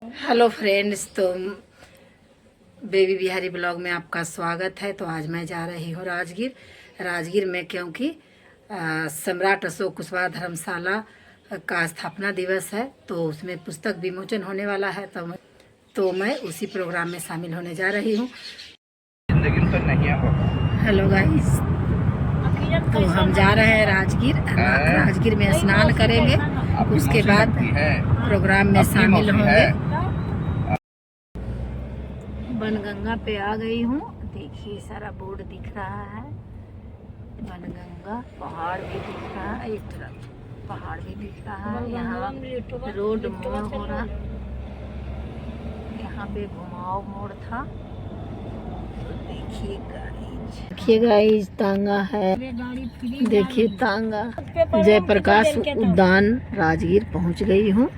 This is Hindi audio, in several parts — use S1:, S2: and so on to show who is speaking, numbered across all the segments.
S1: हेलो फ्रेंड्स, तो बेबी बिहारी ब्लॉग में आपका स्वागत है। तो आज मैं जा रही हूँ राजगीर में, क्योंकि सम्राट अशोक कुशवाहा धर्मशाला का स्थापना दिवस है। तो उसमें पुस्तक विमोचन होने वाला है। तो मैं उसी प्रोग्राम में शामिल होने जा रही हूँ। हेलो गाइस, तो हम जा रहे हैं राजगीर में स्नान करेंगे, उसके बाद प्रोग्राम में शामिल होंगे। बनगंगा पे आ गई हूँ। देखिए सारा बोर्ड दिख रहा है। बनगंगा पहाड़ भी दिख रहा है, एक तरफ पहाड़ भी दिख रहा है। यहाँ रोड मोड़ हो रहा, यहाँ पे घुमाव मोड़ था। देखिए गाइस तांगा है, देखिए तांगा। जयप्रकाश उद्यान राजगीर पहुँच गई हूँ।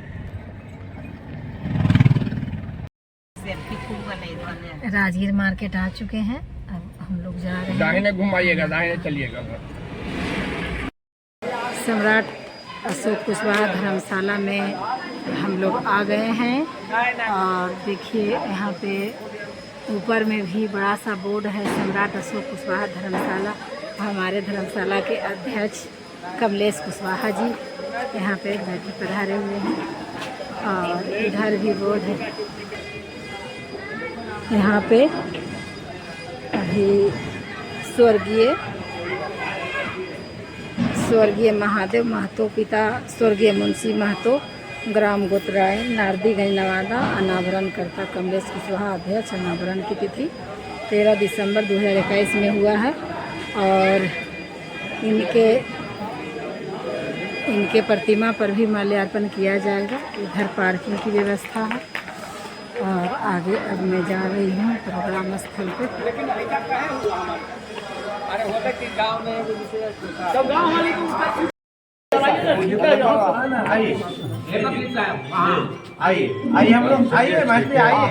S1: राजगीर मार्केट आ चुके हैं। अब हम लोग जा रहे हैं। दाहिने घुमाइएगा, दाहिने चलिएगा। सम्राट अशोक कुशवाहा धर्मशाला में हम लोग आ गए हैं। और देखिए यहाँ पे ऊपर में भी बड़ा सा बोर्ड है, सम्राट अशोक कुशवाहा धर्मशाला। हमारे धर्मशाला के अध्यक्ष कमलेश कुशवाहा जी यहाँ पे बैठे पधारे हुए हैं। और इधर भी बोर्ड है। यहाँ पे अभी स्वर्गीय महादेव महतो पिता स्वर्गीय मुंशी महतो ग्राम गोतराय नारदीगंज नवादा अनावरण करता कमलेश कुशवाहा अध्यक्ष। अनावरण की तिथि 13 दिसंबर 2021 में हुआ है। और इनके प्रतिमा पर भी माल्यार्पण किया जाएगा। इधर पार्किंग की व्यवस्था है। और आगे अब मैं जा रही हूँ प्रोग्राम स्थल पे।
S2: आइए हम लोग, आइए महंती, आइए।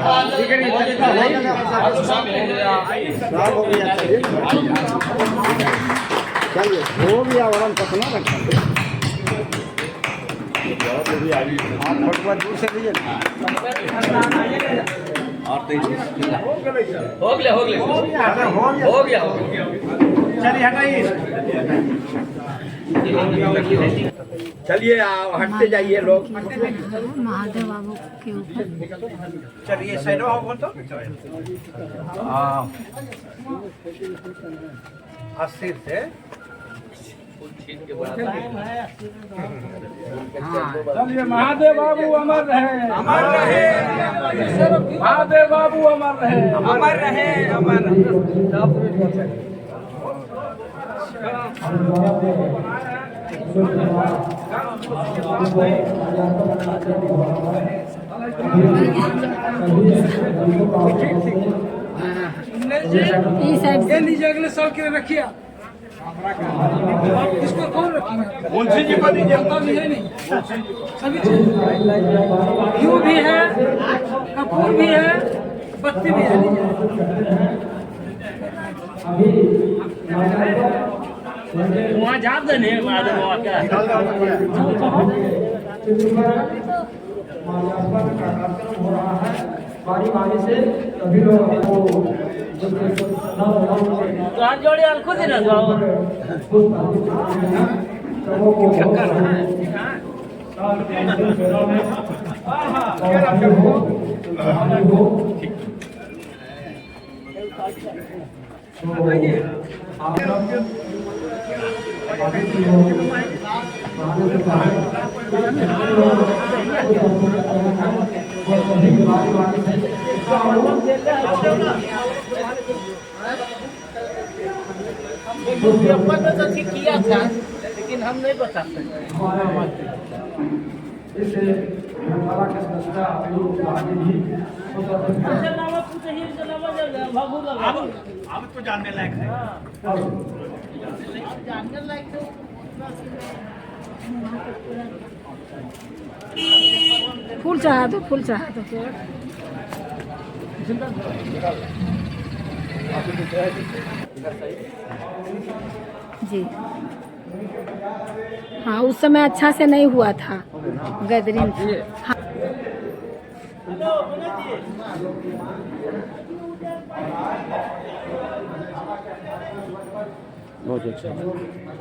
S2: चलिए वो भी आवरण पसंद रखा आप दूर से लीजिए हो गया। चलिए हटाइए, चलिए हटते जाइए लोग।
S1: महादेव बाबू के ऊपर
S2: चलिए साइड हो तो अस्थिर से
S3: चलिए। महादेव बाबू अमर रहे, अमर रहे। महादेव बाबू अमर रहे, अमर रहे, अमर अगले साल के लिए रखिए। इसको कौन रखा?
S2: मुंशी जी को दीजिए।
S3: भी है नहीं, सभी चीज घी भी है, कपूर भी है, बत्ती भी है। वहाँ जाप देने महादेव बाबा क्या से सभी लोग जोड़ी खुद ही ना किया था, लेकिन हम नहीं बता सकते।
S2: अब तो जानने लायक है।
S1: जानने लायक है। फूल चाहा तो जी। हाँ, उस समय अच्छा से नहीं हुआ था, गैदरिंग था। हाँ।
S4: बहुत अच्छा,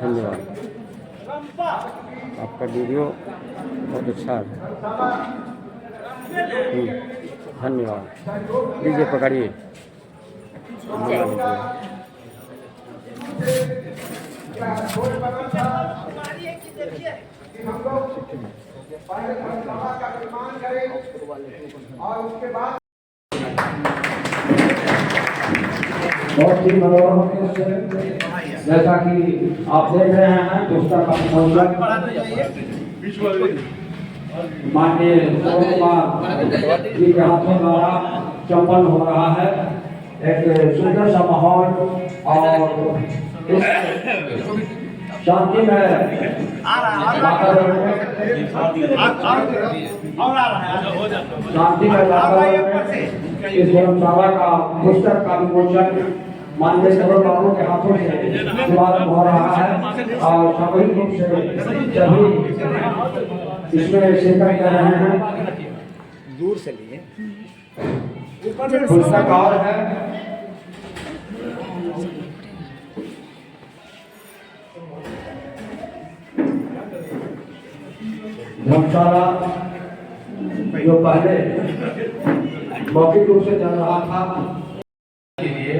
S4: धन्यवाद। आपका वीडियो बहुत अच्छा है। धन्यवाद। लीजिए, पकड़िए।
S3: बहुत ही मनोरम दृश्य, जैसा कि आप देख रहे हैं पुस्तक का विमोचन माननीय सुरेश कुमार जी के हाथों द्वारा संपन्न हो रहा है। एक सुंदर सा माहौल और इस शांति में इस धर्मशाला का पुस्तक का विमोचन माननीय सौरभ बाबू के हाथों से शुभारंभ हो रहा है और सामूहिक रूप से सभी इसमें शिरकत कर रहे हैं।
S2: दूर से लिए
S3: पुस्तकार है धर्मशाला जो पहले मौखिक रूप से चल रहा था
S5: के लिए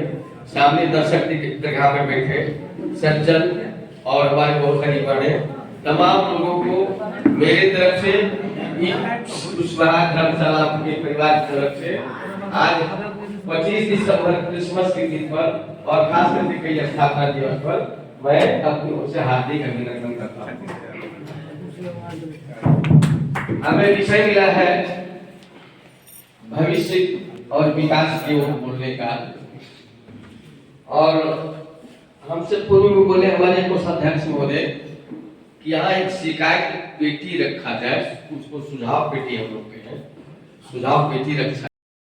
S5: सामने दर्शक जगह में बैठे सज्जन और हमारे बहुत करीब बड़े तमाम लोगों को मेरे तरफ से कुशवाहा धर्मशाला के परिवार की तरफ से आज 25 दिसंबर क्रिसमस के दिन पर और खास करके कई स्थापना दिवस पर मैं अपनी ओर से हार्दिक अभिनंदन करता हूँ। हमें विषय मिला है भविष्य और विकास की ओर बोलने का, और हमसे पूर्व में बोले हमारे कोषाध्यक्ष महोदय कि यहाँ एक शिकायत पेटी रखा जाए, उसको सुझाव पेटी हम लोग के हैं, सुझाव पेटी रखा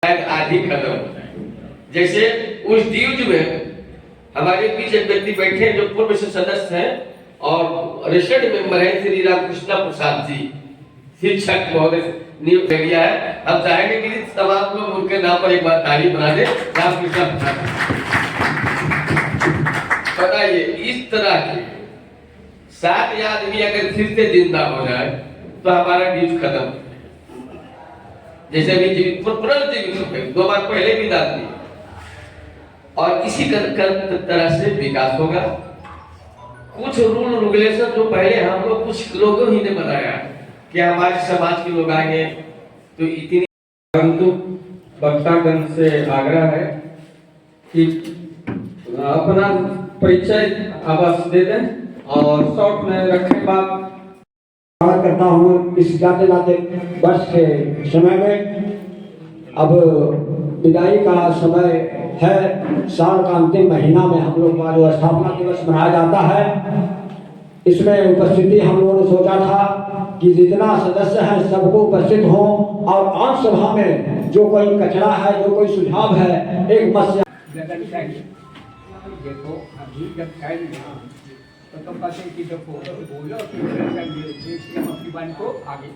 S5: शायद आधी खत्म हो जाए। जैसे उस ड्यूज में हमारे बीच एक व्यक्ति बैठे हैं जो पूर्व से सदस्य हैं और रेजिडेंट मेंबर हैं श्री रामकृष्ण प्रसाद जी, शिक्षक महोदय नियुक्त किया है। हम चाहेंगे कि तमाम लोग उनके नाम पर एक बार तारीफ बना दे। रामकृष्ण प्रसाद, बताइए इस तरह के 7 आदमी अगर फिर से जिंदा हो जाए तो हमारा ड्यूज खत्म। जैसे अभी जीवित पुनर्जीवित 2 बार पहले भी दाद दी, और इसी तरह से विकास होगा। कुछ रूल रेगुलेशन जो पहले हम लोग कुछ लोगों ही ने बनाया कि हमारे समाज के लोग आएंगे तो इतनी,
S6: परंतु वक्तागण से आग्रह है कि अपना परिचय अवश्य दे दें और शॉर्ट में रखें बात।
S3: करता हूँ इस जाते जाते वर्ष के समय में अब विदाई का समय है। साल का अंतिम महीना में हम लोग का जो स्थापना दिवस मनाया जाता है, इसमें उपस्थिति हम लोगों ने सोचा था कि जितना सदस्य हैं सबको उपस्थित हों और आम सभा में जो कोई कचरा है, जो कोई सुझाव है, एक मत
S7: देखो अभी जब टाइम तो तुम कहते हैं कि देखो बोलो हम अपनी बात को आगे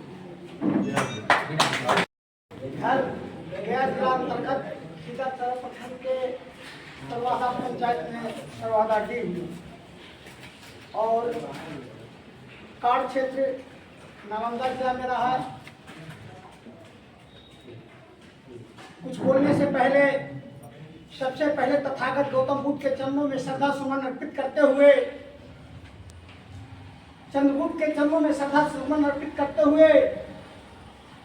S8: के सरवादा पंचायत में सरवादा डी और कार्ड क्षेत्र नालंदा जिला में रहा है। कुछ बोलने से पहले सबसे पहले तथागत गौतम बुद्ध के चरणों में श्रद्धा सुमन अर्पित करते हुए चंद्रगुप्त के चरणों में श्रद्धा सुमन अर्पित करते हुए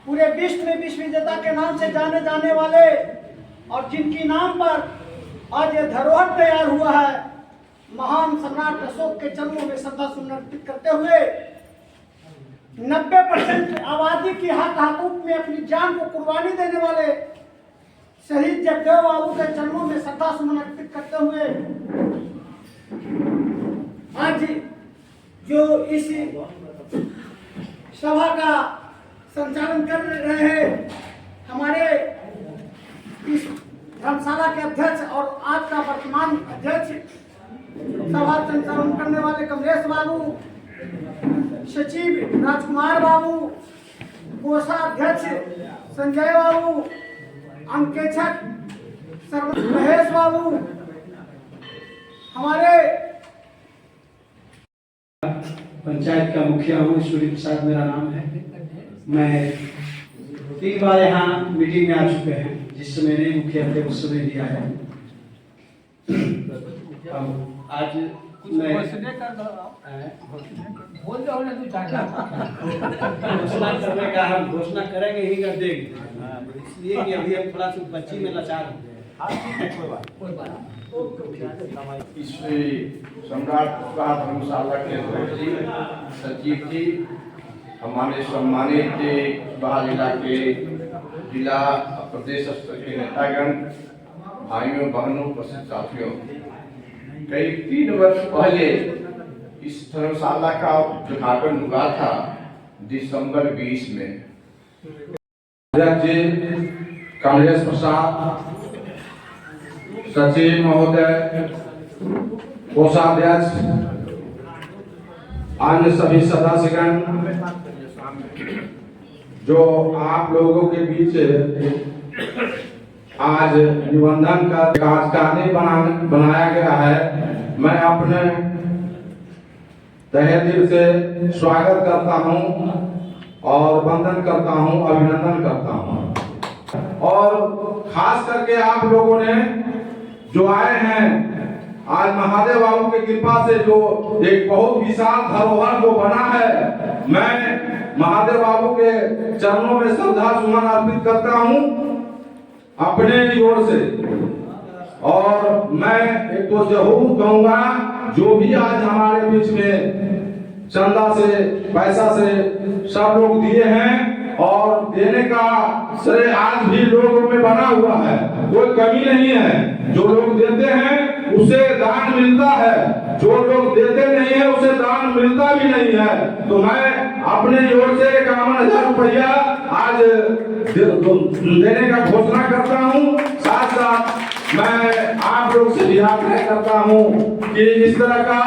S8: पूरे विश्व में विश्व विजेता के नाम से जाने जाने वाले और जिनकी नाम पर आज ये धरोहर तैयार हुआ है, महान सम्राट अशोक के चरणों में श्रद्धा सुमन अर्पित करते हुए 90% आबादी की हकूक में अपनी जान को कुर्बानी देने वाले शहीद जगदेव बाबू के चरणों में श्रद्धा सुमन अर्पित करते हुए आज जो इस सभा का संचालन कर रहे हैं हमारे इस धर्मशाला के अध्यक्ष और आज का वर्तमान अध्यक्ष, सभा संचालन करने वाले कमलेश बाबू, सचिव राजकुमार बाबू, कोषाध्यक्ष संजय बाबू, अंकेक्षक महेश बाबू, हमारे
S3: पंचायत का मुखिया हूँ। सूर्य प्रसाद मेरा नाम है। मैं 3 बार यहाँ मीटिंग में आ चुके हैं। जिस समय नए मुखिया थे उस समय भी आया हूँ। अब आज मैं
S7: बोल जाओ ना, तू चाचा
S3: घोषणा करने का हम घोषणा करेंगे ही कर देंगे, इसलिए कि अभी हम थोड़ा सा बच्ची में लाचार हैं।
S9: श्री सम्राट प्रसाद धर्मशाला के अध्यक्ष जी, सचिव जी, हमारे सम्मानित बाहर जिला के जिला प्रदेश स्तर के नेतागण, भाइयों बहनों, उपस्थित साथियों, करीब 3 वर्ष पहले इस धर्मशाला का उद्घाटन हुआ था दिसंबर 20 में।
S10: अध्यक्ष जी कांग्रेस प्रसाद, सचिव महोदय, कोषाध्यक्ष, अन्य सभी सदस्यगण, जो आप लोगों के बीच आज निबंधन का कार्यकारिणी बनाया गया है, मैं अपने तहे दिल से स्वागत करता हूं और वंदन करता हूं, अभिनंदन करता हूं। और खास करके आप लोगों ने जो आए हैं आज महादेव बाबू की कृपा से जो एक बहुत विशाल धरोहर जो बना है, मैं महादेव बाबू के चरणों में श्रद्धा सुमन अर्पित करता हूं अपने ओर से। और मैं एक तो जरूर कहूंगा, जो भी आज हमारे बीच में चंदा से, पैसा से सब लोग दिए हैं, और देने का श्रेय आज भी लोगों में बना हुआ है, कोई कमी नहीं है। जो लोग देते हैं उसे दान मिलता है, जो लोग देते नहीं है उसे दान मिलता भी नहीं है। तो मैं अपने ओर से 51,000 रुपया आज देने का घोषणा करता हूँ। साथ साथ मैं आप लोग से भी आग्रह करता हूँ कि इस तरह का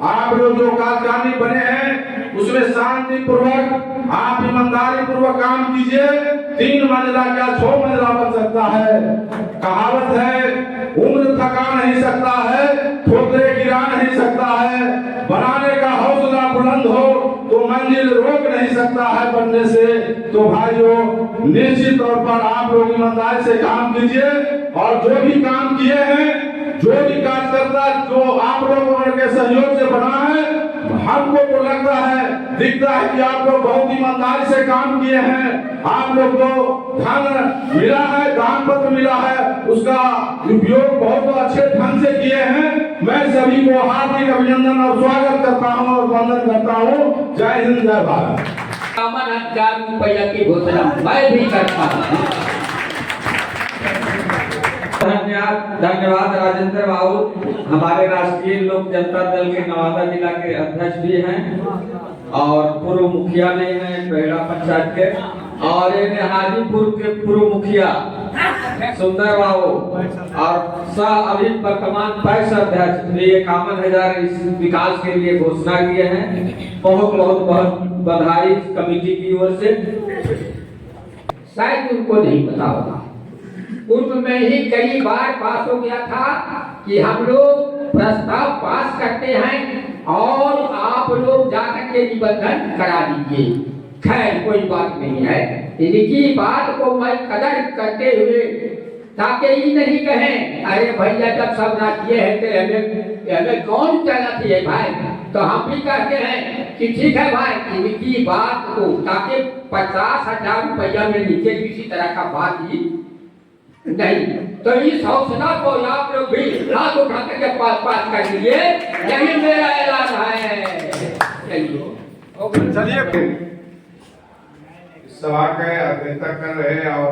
S10: आप लोग जो कार्यकारिणी बने हैं उसमें शांति पूर्वक आप ईमानदारी पूर्वक काम कीजिए। 3 मंजिला क्या 6 मंजिला बन सकता है। कहावत है, उम्र थका नहीं सकता है, ठोकरे गिरा नहीं सकता है। बनाने का हौसला बुलंद हो तो मंजिल रोक नहीं सकता है बनने से। तो भाइयों, निश्चित तौर पर आप लोग ईमानदारी से काम कीजिए, और जो भी काम किए हैं, जो भी कार्यकर्ता जो आप लोगों के सहयोग से बना है, हमको तो लगता है, दिखता है कि आप लोग बहुत ईमानदारी से काम किए हैं। आप लोग को धन मिला है, दान पत्र मिला है, उसका उपयोग बहुत अच्छे ढंग से किए हैं। मैं सभी को हार्दिक अभिनंदन और स्वागत करता हूं और वंदन करता हूं। जय हिंद, जय भारत।
S7: 51,000 रुपया की घोषणा मैं भी करता हूँ।
S6: धन्यवाद राजेंद्र बाबू, हमारे राष्ट्रीय लोक जनता दल के नवादा जिला के अध्यक्ष भी हैं और पूर्व मुखिया नहीं है बेहड़ा पंचायत के, और हाजीपुर के पूर्व मुखिया सुंदर बाबू, और अभी वर्तमान पैक्स अध्यक्ष भी 51,000 इस विकास के लिए घोषणा किए हैं। बहुत बहुत बहुत बधाई कमेटी की ओर से।
S7: शायद उनको नहीं पता होगा, पूर्व में ही कई बार पास हो गया था कि हम लोग प्रस्ताव पास करते हैं और आप लोग जाकर के निबंधन करा दीजिए। खैर कोई बात नहीं है, इनकी बात को मैं कदर करते हुए, ताकि ये नहीं कहें अरे भैया जब सब राखिए हैं तो हमें कौन चलाती है भाई, तो हम भी कहते हैं कि ठीक है भाई, इनकी बात को, ताकि 50,000 रुपया में नीचे किसी तरह का बात ही नहीं। तो इस हौसला को आप लोग भी हाथ उठा करके पास कर लीजिए, यही मेरा ऐलान है।
S9: चलिए, सभा के अध्यक्षता कर रहे और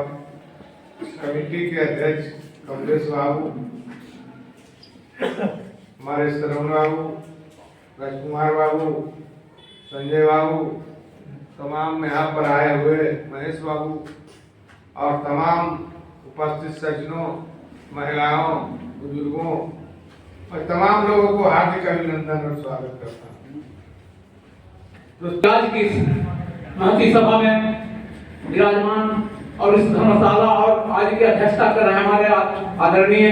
S9: कमेटी के अध्यक्ष कमलेश बाबू, हमारे श्रवण बाबू, राजकुमार बाबू, संजय बाबू, तमाम यहाँ पर आए हुए महेश बाबू और तमाम उपस्थित सज्जनों, महिलाओं, बुजुर्गों और तमाम लोगों को हार्दिक अभिनंदन और स्वागत करता हूँ।
S7: आज की
S6: महती सभा में विराजमान और इस धर्मशाला और आज की अध्यक्षता कर रहे हमारे आदरणीय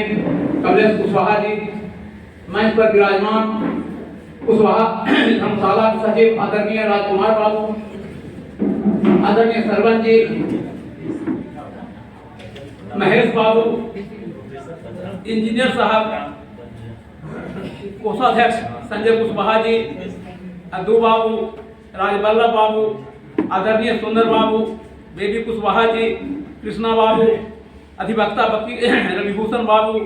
S6: कमलेश कुशवाहा जी, मंच पर विराजमान कुशवाहा धर्मशाला के सचिव आदरणीय राजकुमार बाबू, आदरणीय सरपंच जी महेश बाबू, इंजीनियर साहब, कोषाध्यक्ष संजय कुशवाहा जी, अद्दू बाबू, राजवल्लभ बाबू, आदरणीय सुंदर बाबू, बेबी कुशवाहा जी, कृष्णा बाबू, अधिवक्ता रविभूषण बाबू,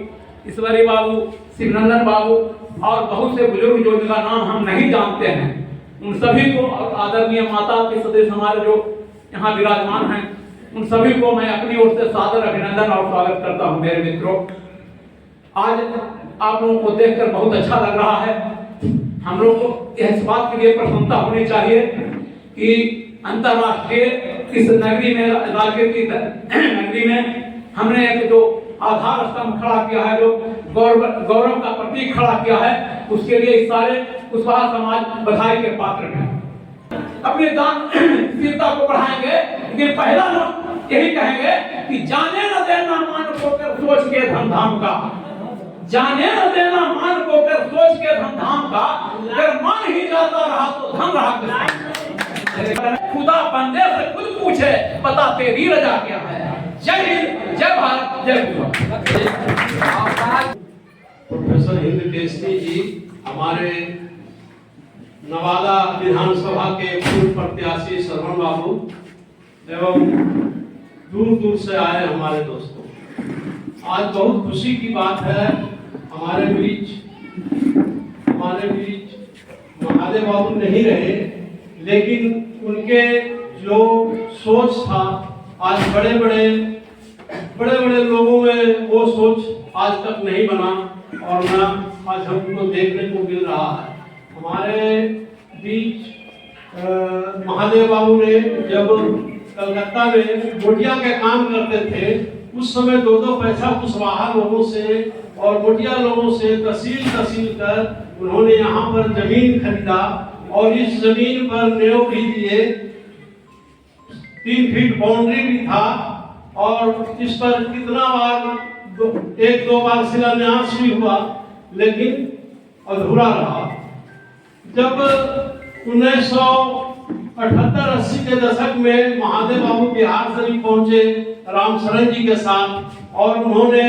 S6: ईश्वरी बाबू, शिवनंदन बाबू और बहुत से बुजुर्ग जो जिनका नाम हम नहीं जानते हैं, उन सभी को और आदरणीय माता के सदस्य हमारे जो यहाँ विराजमान हैं, उन सभी को मैं अपनी ओर से सादर अभिनंदन और स्वागत करता हूँ। मेरे मित्रों, आज आप लोगों को देखकर बहुत अच्छा लग रहा है। हम लोग को इस बात के लिए प्रसन्नता होनी चाहिए कि अंतर्राष्ट्रीय इस नगरी में, राजगीर की नगरी में हमने एक जो आधार स्तंभ खड़ा किया है, जो गौरव का प्रतीक खड़ा किया है, उसके लिए इस सारे कुशवाहा समाज बधाई के पात्र हैं। अपने दानशीलता को बढ़ाएंगे, लेकिन पहला लोग यही कहेंगे कि जाने न देना मान को कर सोच के धन धाम का, जाने न देना मान को कर सोच के धन धाम का, अगर मान ही जाता रहा तो धन रहा। खुदा बंदे से खुद पूछे, बता तेरी रजा क्या है। जय हिंद, जय भारत, जय
S11: प्रोफेसर हिंद केसरी जी हमारे नवादा विधानसभा के पूर्व प्रत्याशी श्रवण बाबू एवं दूर दूर से आए हमारे दोस्तों, आज बहुत खुशी की बात है हमारे बीच महादेव बाबू नहीं रहे, लेकिन उनके जो सोच था आज बड़े बड़े लोगों में वो सोच आज तक नहीं बना और ना आज हमको देखने को मिल रहा है। हमारे बीच महादेव बाबू ने जब कलकत्ता में गोटिया के काम करते थे, उस समय 2-2 पैसा कुशवाहा लोगों से और गोटिया लोगों से तहसील कर उन्होंने यहाँ पर जमीन खरीदा और इस जमीन पर नेव भी दिए, 3 फीट बाउंड्री भी था और इस पर कितना बार 1-2 बार शिलान्यास भी हुआ, लेकिन अधूरा रहा। जब 1978-80 के दशक में महादेव बाबू बिहार शरीफ पहुंचे रामशरण जी के साथ और उन्होंने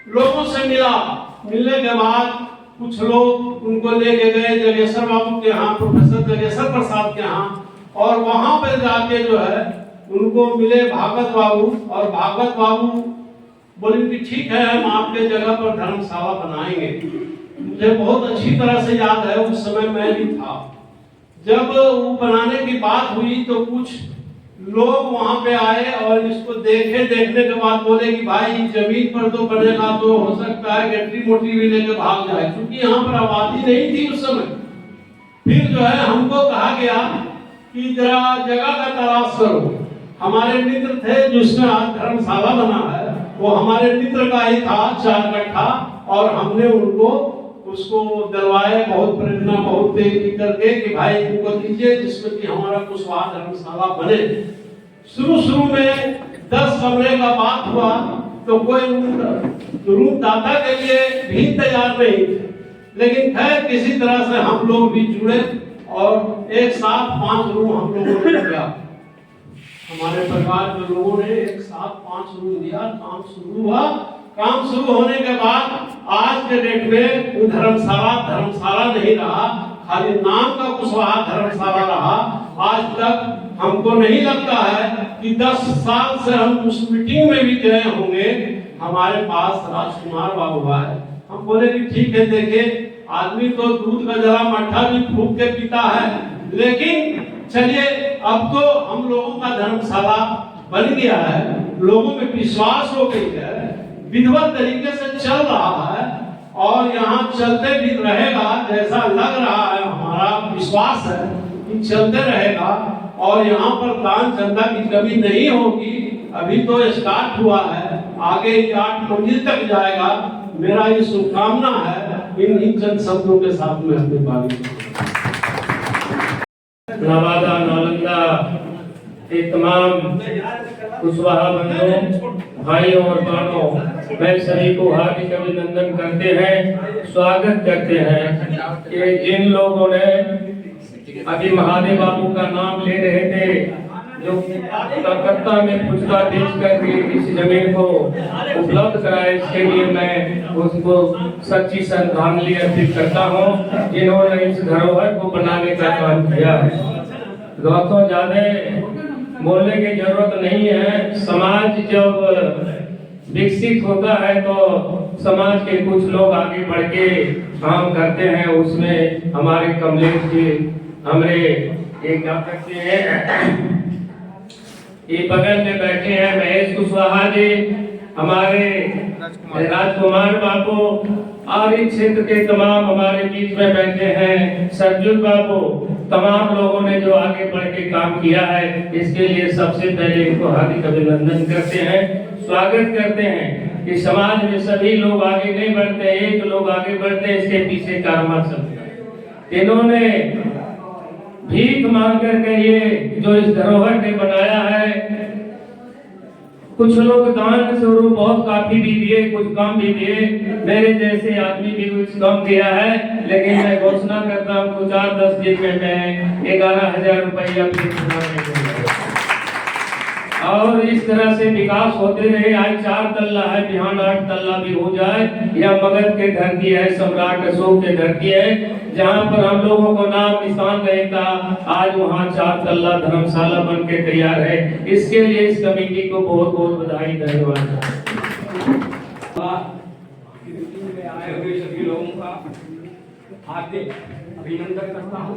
S11: लोगों से मिलने के बाद कुछ लोग उनको लेके गए जगेश्वर बाबू के यहाँ, प्रोफेसर जगेश्वर प्रसाद के यहाँ, और वहां पर जाके जो है उनको मिले भागवत बाबू, और भागवत बाबू बोले कि ठीक है हम आपके जगह पर धर्मशाला बनाएंगे। मुझे बहुत अच्छी तरह से याद है, उस समय मैं भी था। जब वो बनाने की बात हुई तो कुछ लोग वहां पे आए और इसको देखने के बाद बोले कि भाई जमीन पर तो बनेगा तो हो सकता है गट्टी मोटी भी लेके भाग जाए, क्योंकि यहाँ पर आबादी नहीं थी उस समय। फिर जो है हमको कहा गया कि जरा जगह का तलाश करो। हमारे मित्र थे जिसमें आज धर्मशाला बना है, वो हमारे मित्र का ही था 4 कट्ठा, और हमने उनको उसको दिलवाए बहुत प्रेरणा बहुत तेज करके कि भाई इनको दीजिए जिसमें कि हमारा कुशवाहा धर्मशाला बने। शुरू में 10 कमरे का बात हुआ तो कोई रूम दाता के लिए भी तैयार नहीं थे, लेकिन खैर किसी तरह से हम लोग भी जुड़े और एक साथ 5 रूम हम लोगों ने दिया। हमारे परिवार के लोगों ने एक साथ 5 रूम दिया, काम शुरू हुआ। काम शुरू होने के बाद आज के डेट में वो धर्मशाला नहीं रहा, खाली नाम का कुशवाहा धर्मशाला रहा। आज तक हमको नहीं लगता है कि 10 साल से हम उस मीटिंग में भी गए होंगे। हमारे पास राजकुमार बाबू है, हम बोले कि ठीक है, देखिए आदमी तो दूध का जरा मट्ठा भी फूंक के पीता है, लेकिन चलिए अब तो हम लोगों का धर्मशाला बन गया है, लोगों में विश्वास हो गई है, विधिवत तरीके से चल रहा है और यहाँ चलते भी रहेगा। जैसा लग रहा है, हमारा विश्वास है कि चलते रहेगा और यहाँ पर दान चंदा की कमी नहीं होगी। अभी तो स्टार्ट हुआ है, आगे 8 मंजिल तक जाएगा। मेरा ये शुभकामना है। इन चंद शब्दों के साथ में अपनी बात नवादा नालंदा के तमाम कुशवाहा बंधुओं, भाइयों और बहनों, मैं सभी को हार्दिक अभिनंदन करते हैं, स्वागत करते हैं कि जिन लोगों ने अभी महादेव बाबू का नाम ले रहे थे, जो कलकत्ता में पुचका बेच करके इस जमीन को उपलब्ध कराए, इसके लिए मैं उसको सच्ची श्रद्धांजलि अर्पित करता हूँ, जिन्होंने इस धरोहर को बनाने का काम किया है। दोस्तों, ज्यादा बोलने की जरूरत नहीं है। समाज जब विकसित होता है तो समाज के कुछ लोग आगे बढ़ के काम करते हैं। उसमें हमारे कमलेश जी, हमारे एक क्या करते हैं, ये बगल में बैठे हैं महेश कुशवाहा जी, हमारे राजकुमार बाबू, और इस क्षेत्र के तमाम हमारे बीच में बैठे हैं सरजुल बाबू, तमाम लोगों ने जो आगे बढ़ के काम किया है, इसके लिए सबसे पहले इनको हार्दिक अभिनंदन करते हैं, स्वागत करते हैं कि समाज में सभी लोग आगे नहीं बढ़ते, एक लोग आगे बढ़ते हैं, इसके पीछे कारमा चलता है। इन्होंने भीख मांग करके ये जो इस धरोहर ने बनाया है, कुछ लोग दान स्वरूप बहुत काफी भी दिए, कुछ कम भी दिए, मेरे जैसे आदमी भी कुछ कम दिया है, लेकिन मैं घोषणा करता हूँ कुछ 8-10 दिन में मैं 11,000 रुपया और इस तरह से विकास होते रहे। आज 4 तल्ला है, बिहान 8 तल्ला भी हो जाए। यह मगध के धरती है, सम्राट अशोक के धरती है, जहाँ पर हम लोगों को नाम निशान रहता, आज वहाँ 4 तल्ला धर्मशाला बन के तैयार है। इसके लिए इस कमेटी को बहुत बहुत बधाई, धन्यवाद।
S6: आए हुए सभी लोगों का हार्दिक अभिनंदन करता हूँ।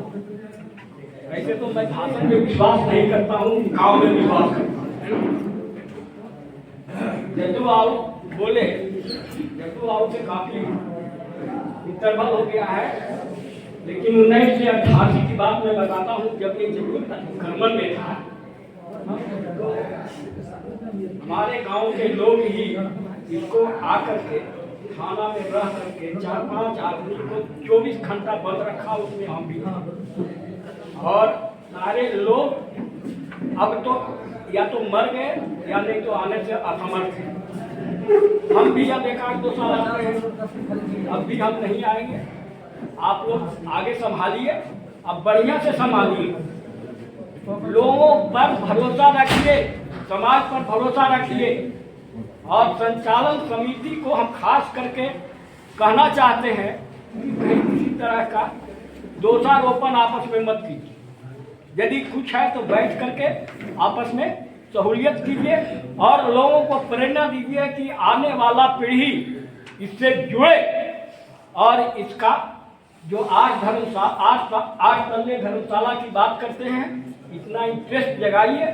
S6: वैसे तो मैं भाषण में विश्वास नहीं करता हूँ, काम में विश्वास करता हूँ। जद्दू बाबू बोले, जद्दू बाबू से काफी इंटरवल हो गया है, लेकिन 1988 की बात मैं बताता हूँ, जब ये जद्दू खरमन में था, हमारे गांव के लोग ही इसको आकर के थाना में रह करके 4-5 आदमी को 24 घंटा बंद रखा, उसमें हम भी, और सारे लोग अब तो या तो मर गए या नहीं तो आने से असमर्थ हैं। हम भी अब 1-2 साल आते हैं, अब भी हम नहीं आएंगे। आप लोग आगे संभालिए, अब बढ़िया से संभालिए, लोगों पर भरोसा रखिए, समाज पर भरोसा रखिए, और संचालन समिति को हम खास करके कहना चाहते हैं कि किसी तरह का दोषारोपण आपस में मत कीजिए। यदि कुछ है तो बैठ करके आपस में सहूलियत कीजिए और लोगों को प्रेरणा दीजिए कि आने वाला पीढ़ी इससे जुड़े, और इसका जो 8 तल्ले धर्मशाला की बात करते हैं, इतना इंटरेस्ट जगाइए।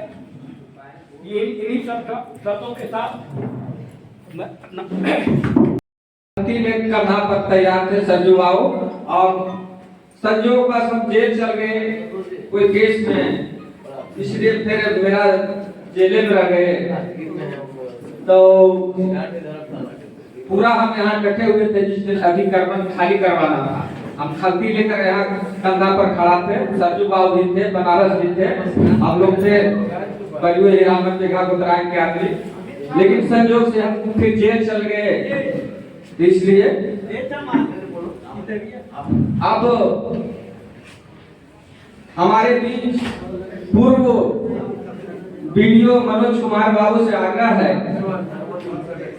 S6: ये इन्हीं सब शर्तों के साथ
S7: में करना पर तैयार थे संजू बाबू, और संजू का सब जेल चल गए कोई केस में, इसलिए फिर मेरा जेले में रह गए। तो पूरा हम यहाँ बैठे हुए थे, जिस दिन अभी खाली करवाना था, हम खलती लेकर यहाँ कंधा पर खड़ा थे। संजू बाबू भी थे, बनारस भी थे, हम लोग थे बलुए हीरामन जगह गुजरान के आदमी, लेकिन संजोग से हम फिर जेल चल गए। इसलिए अब हमारे बीच पूर्व वीडियो मनोज कुमार बाबू से आग्रह है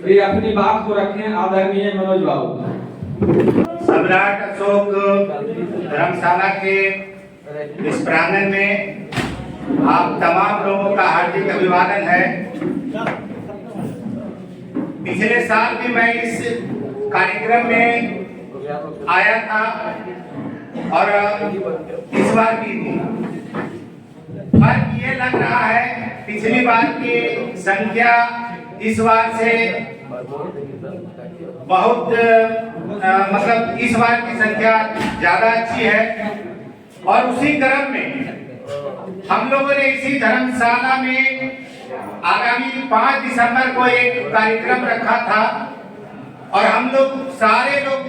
S7: कि अपनी बात को रखें। आदरणीय मनोज बाबू।
S2: सम्राट अशोक धर्मशाला के इस प्रांगण में आप तमाम लोगों का हार्दिक अभिवादन है। पिछले साल भी मैं इस कार्यक्रम में आया था और इस बार भी फर्क ये लग रहा है, पिछली बार की संख्या इस बार से बहुत मतलब इस बार की संख्या ज्यादा अच्छी है। और उसी क्रम में हम लोगों ने इसी धर्मशाला में आगामी 5 दिसंबर को एक कार्यक्रम रखा था और हम लोग सारे लोग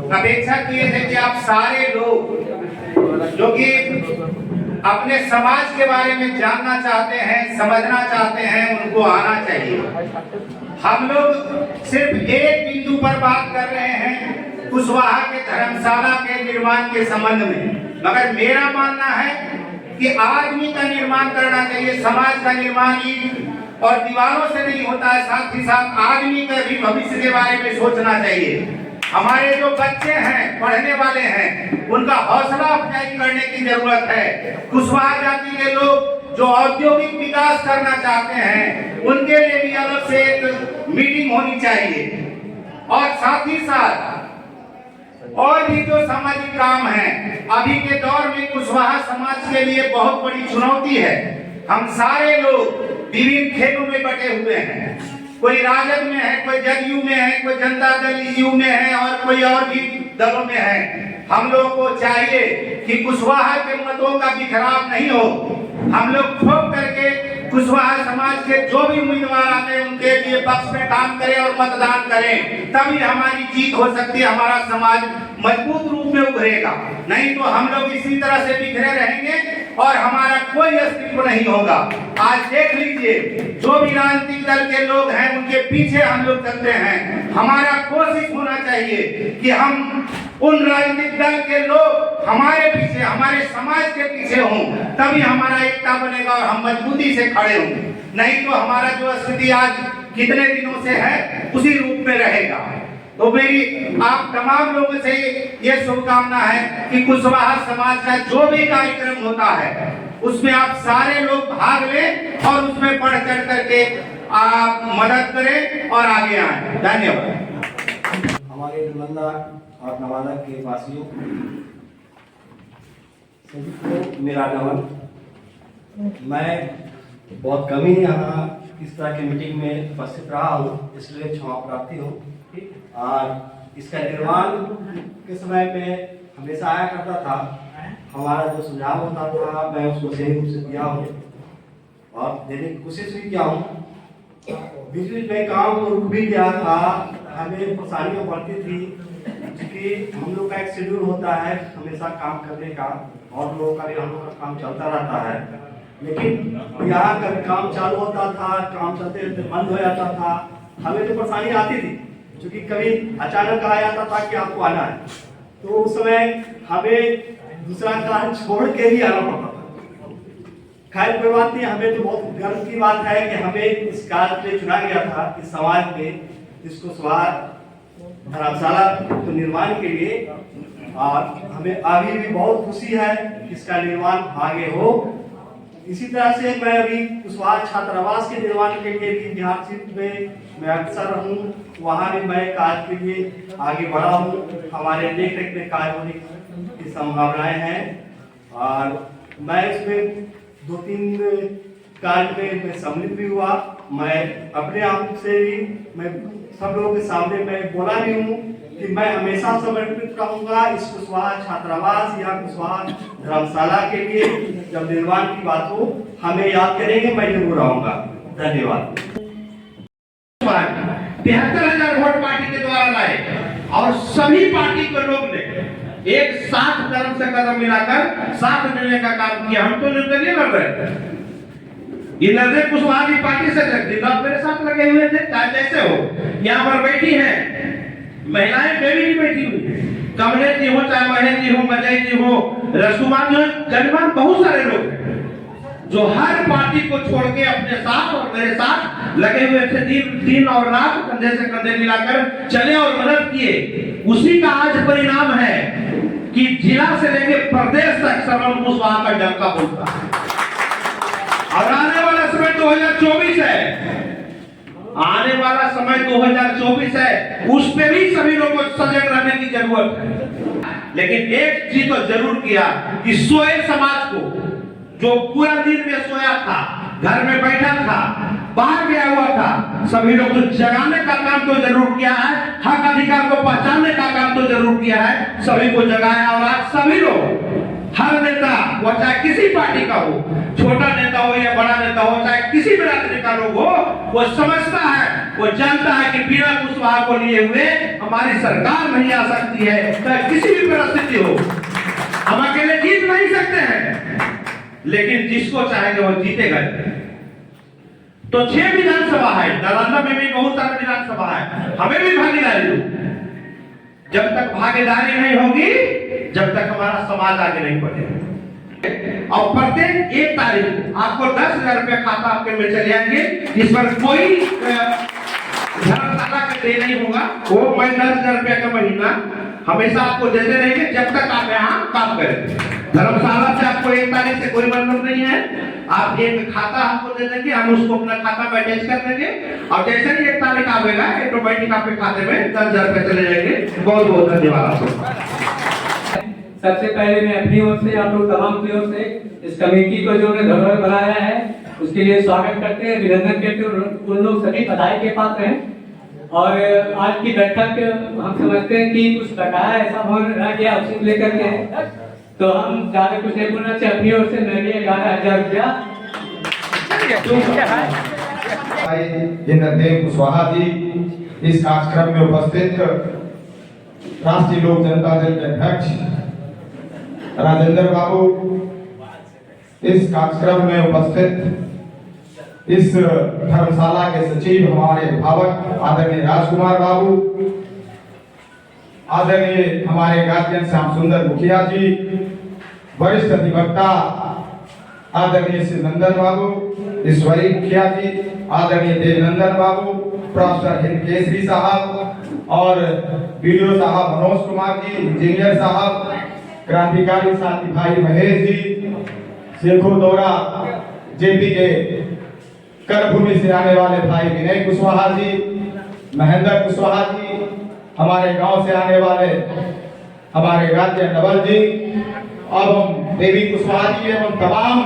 S2: अपेक्षा किए थे कि आप सारे लोग जो कि अपने समाज के बारे में जानना चाहते हैं, समझना चाहते हैं, उनको आना चाहिए। हम लोग सिर्फ एक बिंदु पर बात कर रहे हैं, कुशवाहा के धर्मशाला के निर्माण के संबंध में, मगर मेरा मानना है कि आदमी का निर्माण करना चाहिए। समाज का निर्माण ईंट और दीवारों से नहीं होता है, साथ ही साथ आदमी के भी भविष्य के बारे में सोचना चाहिए। हमारे जो बच्चे हैं, पढ़ने वाले हैं, उनका हौसला अफजाई करने की जरूरत है। कुशवाहा जाति के लोग जो औद्योगिक विकास करना चाहते हैं, उनके लिए भी अलग से एक मीटिंग होनी चाहिए। और साथ ही साथ और भी जो सामाजिक काम है, अभी के दौर में कुशवाहा समाज के लिए बहुत बड़ी चुनौती है। हम सारे लोग विभिन्न खेलों में बटे हुए हैं, कोई राजद में है, कोई जदयू में है, कोई जनता दल यू में है और कोई और भी दलों में है। हम लोगों को चाहिए कि कुशवाहा के मतों का बिखराव नहीं हो। हम लोग ठोक करके कुशवाहा समाज के जो भी उम्मीदवार आते हैं उनके लिए पक्ष में काम करें और मतदान करें, तभी हमारी जीत हो सकती है, हमारा समाज मजबूत रूप में उभरेगा। नहीं तो हम लोग इसी तरह से बिखरे रहेंगे और हमारा कोई अस्तित्व नहीं होगा। आज देख लीजिए, जो भी राजनीतिक दल के लोग हैं उनके पीछे हम लोग चलते हैं। हमारा कोशिश होना चाहिए कि हम उन राजनीतिक दल के लोग हमारे पीछे, हमारे समाज के पीछे हों, तभी हमारा एकता बनेगा और हम मजबूती से खड़े होंगे। नहीं तो हमारा जो स्थिति आज कितने दिनों से है उसी रूप में रहेगा। तो मेरी आप तमाम लोगों से ये शुभकामना है कि कुशवाहा समाज का जो भी कार्यक्रम होता है उसमें आप सारे लोग भाग लें और उसमें बढ़ चढ़ करके आप मदद करें और आगे आएं। धन्यवाद।
S3: हमारे नालंदा और नवादा के वासियों सभी को मेरा नमन। मैं बहुत कम ही यहाँ इस तरह की मीटिंग में उपस्थित रहा हूँ, इसलिए क्षमा प्रार्थी हूँ। और इसका निर्माण के समय में हमेशा आया करता था, हमारा जो सुझाव होता था मैं उसको सही रूप से दिया हूँ और देने की कोशिश भी किया हूँ। बीच बीच में काम रुक भी गया था, हमें परेशानियाँ बढ़ती थी क्योंकि हम लोग का एक शेड्यूल होता है हमेशा काम करने का, और लोगों का भी हम लोग का काम चलता रहता है। लेकिन यहाँ कभी काम चालू होता था, काम चलते चलते बंद हो जाता था, हमें तो परेशानी आती थी क्योंकि कभी अचानक कहा जाता था कि आपको आना है, तो उस समय हमें दूसरा कार्य छोड़ के ही आना पड़ता था। खैर कोई बात नहीं, हमें तो बहुत गर्व की बात है कि हमें इस कार्य के लिए चुना गया था, इस समाज में इसको कुशवाहा धर्मशाला तो निर्माण के लिए। और हमें अभी भी बहुत खुशी है कि इसका निर्माण आगे हो। इसी तरह से मैं अभी कुशवाहा छात्रावास के निर्माण के लिए भी बिहार क्षेत्र में मैं अक्सर हूँ, वहाँ भी मैं कार्य के लिए आगे बढ़ा हूँ। हमारे देख रेख में कार्य होने की संभावनाएं हैं और मैं इसमें 2-3 कार्य में मैं सम्मिलित भी हुआ। मैं अपने आप से भी मैं सब लोगों के सामने मैं बोला भी हूँ कि मैं हमेशा समर्पित रहूंगा इस कुशवाहा छात्रावास या कुशवाहा धर्मशाला के लिए। जब निर्माण की बात हो हमें याद करेंगे, मैं जरूर आऊंगा। धन्यवाद।
S2: 73,000 वोट पार्टी के द्वारा लाए और सभी पार्टी के लोग ने एक साथ कदम से कदम मिलाकर साथ मिलने का काम किया। हम तो निर्दलीय लड़ रहे थे, ये लड़े कुशवाहा की पार्टी से दिन रात मेरे साथ लगे हुए थे, चाहे जैसे हो। यहाँ पर बैठी हैं महिलाएं, बेबी भी बैठी हुई, कमलेश जी हो, चाहे महेश जी हो, मजय जी हो, रसकुमार जी हो, गणमान बहुत सारे लोग हैं जो हर पार्टी को छोड़ के अपने साथ और मेरे साथ लगे हुए थे। दिन और रात कंधे से कंधे मिलाकर चले और मदद किए। उसी का आज परिणाम है कि जिला से लेकर प्रदेश तक सरल कुशवाहा का डंका बोलता है। और आने वाला समय 2024 है, आने वाला समय 2024 है, उस पे भी सभी लोगों को सजग रहने की जरूरत है। लेकिन एक चीज तो जरूर किया कि सोए समाज को, जो पूरा दिन में सोया था, घर में बैठा था, बाहर गया हुआ था, सभी लोग को जगाने का काम तो जरूर किया है, हक अधिकार को पहचानने का काम तो जरूर किया है, सभी को जगाया। और आज सभी लोग, हर नेता, वो चाहे किसी पार्टी का हो, छोटा नेता हो या बड़ा नेता हो, चाहे किसी बिरादरी का लोग हो, वो समझता है, वो जानता है कि बिना कुशवाहा को लिए हुए हमारी सरकार नहीं आ सकती है, चाहे किसी भी परिस्थिति हो। हम अकेले जीत नहीं सकते हैं, लेकिन जिसको चाहेंगे वो जीतेगा। तो 6 विधानसभा है, नालंदा में भी बहुत सारे विधानसभा है, हमें भी भागीदारी दो। जब तक भागीदारी नहीं होगी, जब तक हमारा समाज आगे नहीं बढ़ेगा। और प्रत्येक 1 तारीख आपको 10,000 रुपया खाता आपके में चले आएंगे। इस पर कोई धर्मशाला का दे नहीं होगा, वो मैं 10,000 रुपया का महीना हमेशा आपको देते रहेंगे जब तक आप यहाँ काम करें। धर्मशाला से आपको 1 तारीख से कोई मतलब नहीं है। आप एक खाता हमको दे देंगे, हम उसको अपना खाता में अटैच कर देंगे और जैसे ही 1 तारीख आवेगा ऑटोमेटिक आपके खाते में 10,000 रुपये चले जाएंगे। बहुत बहुत धन्यवाद आपको।
S6: सबसे पहले मैं अपनी ओर से आप लोग तमाम की ओर से इस कमेटी को जो धरोहर बनाया है उसके लिए स्वागत करते हैं, अभिनंदन करते हैं। उन लोग सभी बधाई के पात्र हैं। और आज की बैठक हम समझते हैं कि कुछ बकाया ऐसा हो रहा गया उसी लेकर के, तो हम ज्यादा कुछ नहीं बोलना चाहिए। अपनी ओर से मैं भी 11,000 रुपया
S10: इंद्रदेव कुशवाहा जी, इस कार्यक्रम में उपस्थित राष्ट्रीय लोक जनता दल के अध्यक्ष राजेंद्र बाबू, इस कार्यक्रम में उपस्थित इस धर्मशाला के सचिव हमारे अभिभावक आदरणीय राजकुमार बाबू, आदरणीय हमारे गार्जियन श्याम सुंदर मुखिया जी, वरिष्ठ अधिवक्ता आदरणीय श्री नंदन बाबू, ईश्वरी मुखिया जी, आदरणीय देवनंदन बाबू, प्रोफेसर हिंद केसरी साहब और वीडियो साहब मनोज कुमार जी, इंजीनियर साहब, क्रांतिकारी साथी भाई महेश जी, शेखो दौरा जेपी के करभूमि से आने वाले भाई विनय कुशवाहा जी, महेंद्र कुशवाहा जी, हमारे गांव से आने वाले हमारे गार्जियन नवल जी, एवं देवी कुशवाहा जी एवं तमाम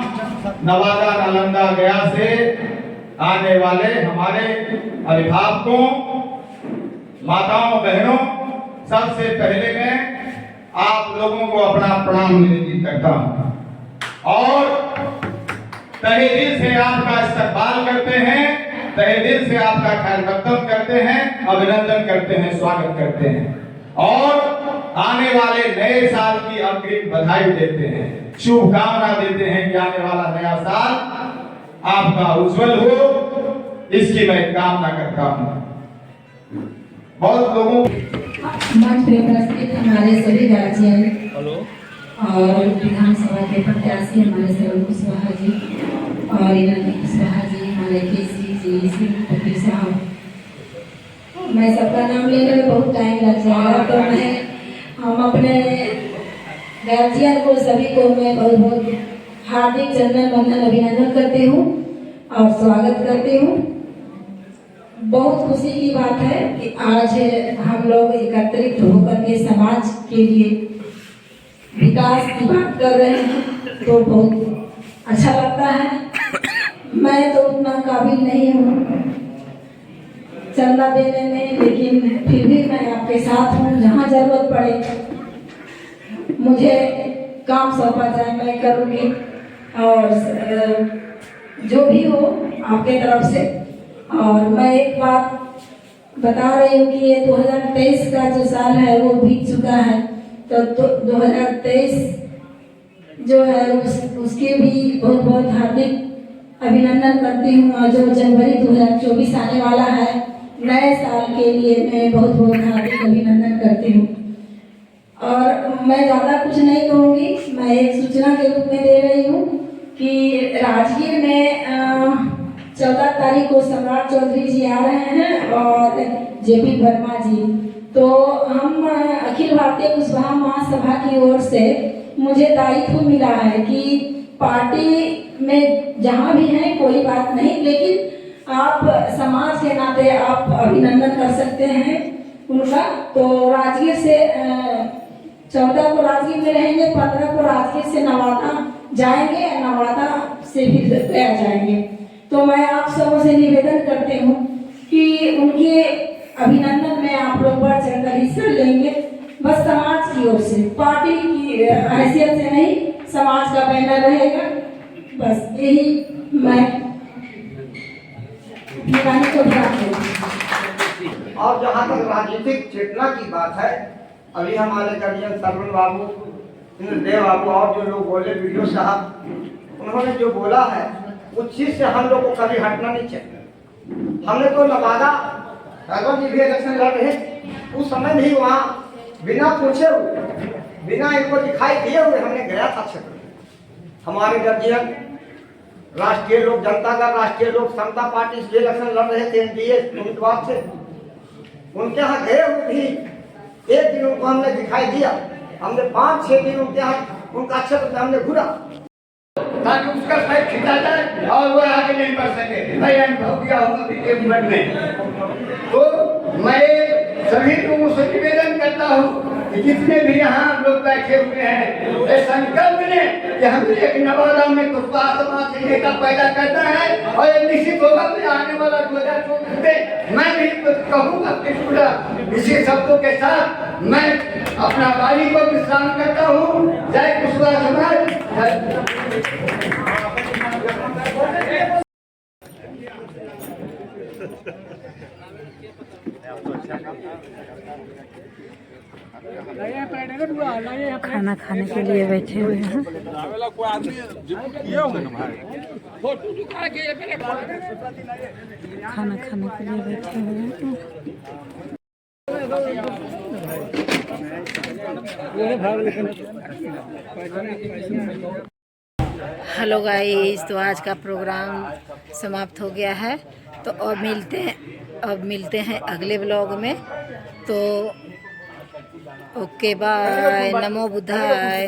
S10: नवादा, नालंदा, गया से आने वाले हमारे अभिभावकों, माताओं, बहनों, सबसे पहले मैं आप लोगों को अपना प्रणाम निवेदित करता हूं और तहे दिल से आपका इस्तकबाल करते हैं, तहे दिल से आपका ख्याल मकदम करते हैं, अभिनंदन करते हैं, स्वागत करते हैं और आने वाले नए साल की अग्रिम बधाई देते हैं, शुभकामना देते हैं कि आने वाला नया साल आपका उज्जवल हो, इसकी मैं कामना करता हूं। बहुत लोगों
S1: मंच पे उपस्थित हमारे सभी गार्जियन और विधानसभा के प्रत्याशी हमारे सरल कुशवाहा जी और इनानी कुशवाहा जी, हमारे केसरी जी, श्री साहब, मैं सबका नाम लेने में बहुत टाइम लग जाएगा, तो हम अपने गार्जियन को सभी को मैं बहुत बहुत हार्दिक चंदन वंदन अभिनंदन करती हूँ और स्वागत करती हूँ। बहुत खुशी की बात है कि आज हम लोग एकत्रित होकर के समाज के लिए विकास की बात कर रहे हैं, तो बहुत अच्छा लगता है। मैं तो उतना काबिल नहीं हूँ चंदा देने में, लेकिन फिर भी मैं आपके साथ हूँ। जहाँ जरूरत पड़े मुझे काम सौंपा जाए मैं करूँगी और जो भी हो आपके तरफ से। और मैं एक बात बता रही हूँ कि ये 2023 का जो साल है वो बीत चुका है, तो 2023 जो है उसके भी बहुत बहुत हार्दिक अभिनंदन करती हूँ। और जो जनवरी 2024 आने वाला है नए साल के लिए मैं बहुत बहुत हार्दिक अभिनंदन करती हूँ। और मैं ज़्यादा कुछ नहीं कहूँगी, मैं एक सूचना के रूप में दे रही हूँ कि राजगीर में 14 तारीख को सम्राट चौधरी जी आ रहे हैं और जेपी वर्मा जी। तो हम अखिल भारतीय कुशवाहा महासभा की ओर से मुझे दायित्व मिला है कि पार्टी में जहाँ भी हैं कोई बात नहीं, लेकिन आप समाज के नाते आप अभिनंदन कर सकते हैं उनका। तो राजगीर से 14 को राजगीर में रहेंगे, 15 को राजगीर से नवादा जाएंगे, नवादा से भी गया जाएंगे। तो मैं आप सबों से निवेदन करती हूँ कि उनके अभिनंदन में आप लोग बढ़ चढ़कर हिस्सा लेंगे, बस समाज की ओर से, पार्टी की हैसियत से नहीं, समाज का बैनर रहेगा, बस यही मैं को ध्यान दूँगी।
S8: और जहाँ तक राजनीतिक चेतना की बात है, अभी हमारे गार्जियन सरवण बाबू, इंद्रदेव बाबू और जो लोग बोले, वीडियो साहब,
S3: उन्होंने जो बोला है उस चीज से हम लोग को कभी हटना नहीं चाहिए। हमने तो नवादा राघव जी भी इलेक्शन लड़ रहे, उस समय भी वहाँ बिना पूछे हुए, बिना इनको दिखाई दिए हुए हमने गया था क्षेत्र। हमारे गर्जियन राष्ट्रीय लोक जनता दल, राष्ट्रीय लोक समता पार्टी से इलेक्शन लड़ रहे थे, एनडीए उम्मीदवार थे, उनके यहाँ गए हुए भी एक दिन उनको हमने दिखाई दिया। हमने 5-6 दिन उनके यहाँ उनका क्षेत्र में हमने घूरा
S2: ताकि उसका साइड खिंचा जाए और वो आगे नहीं बढ़ सके। मैं अनुभव किया हूँ अभी के मिनट में। तो मैं सभी लोगों से निवेदन करता हूँ कि जितने भी यहाँ लोग बैठे हुए हैं, ये संकल्प लें कि हम एक नवादा में कुशवाहा समाज से नेता पैदा करना है और ये निश्चित होगा कि आने वाला 2024 में मैं भी कहूँगा कि पूरा इसी शब्दों के साथ मैं अपना वाणी को विश्राम करता हूँ। जय कुशवाहा समाज।
S1: खाना खाने के लिए बैठे हुए हैं। खाना खाने के लिए बैठे हुए हैं। हेलो गाइस, तो आज का प्रोग्राम समाप्त हो गया है। तो अब मिलते हैं अगले ब्लॉग में। तो ओके बाय, नमो बुद्धाय।